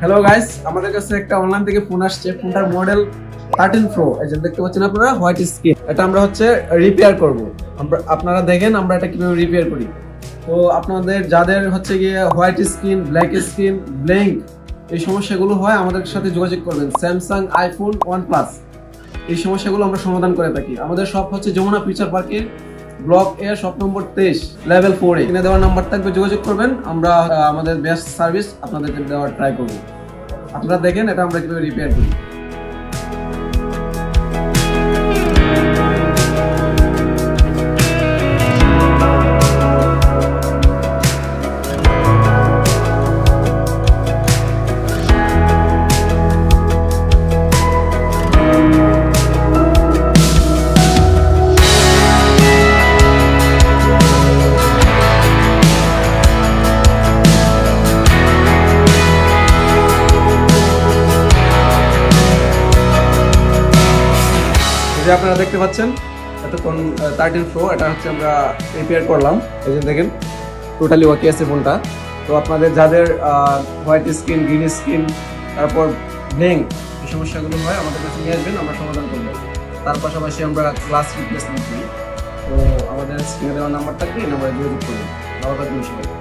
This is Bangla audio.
হ্যালো গাইস, আমাদের কাছে একটা অনলাইন থেকে ফোন আসছে। ফোনটার মডেল 13 প্রো। এই যে দেখতে পাচ্ছেন আপনারা, হোয়াইট স্ক্রিন। এটা আমরা রিপেয়ার করব। আপনারা দেখেন আমরা এটা কিভাবে রিপেয়ার করি। তো আপনাদের যাদের গিয়ে white screen, black screen, blank এই সমস্যাগুলো হয়, আমাদের সাথে যোগাযোগ করবেন। স্যামসাং, আইফোন, OnePlus এই সমস্যাগুলো আমরা সমাধান করে থাকি। আমাদের শপ যমুনা ফিউচার পার্কের ব্লক এ, শপ নম্বর 23, লেভেল 4 এ। এখানে দেওয়ার নাম্বার থাকবে, যোগাযোগ করবেন। আমরা আমাদের বেস্ট সার্ভিস আপনাদেরকে দেওয়ার ট্রাই করব। আপনারা দেখেন এটা আমরা কিভাবে রিপেয়ার করি। আপনারা দেখতে পাচ্ছেন এতক্ষণ 13 প্রো, এটা আমরা রিপেয়ার করলাম। এই যে দেখেন টোটালি ওকে আছে ফোনটা। তো আপনাদের যাদের হোয়াইট স্ক্রিন, গ্রিন স্ক্রিন, তারপর ব্ল্যাঙ্ক এই সমস্যাগুলো হয়, আমাদের কাছে নিয়ে আসবেন, আমরা সমাধান করবো। তার পাশাপাশি আমরা গ্লাস রিপ্লেসমেন্ট করি। তো আমাদের স্ক্রিনে দেওয়ার নাম্বার থাকবে, এই নাম্বারে যোগাযোগ করবেন। ভালো থাকবেন সবাই।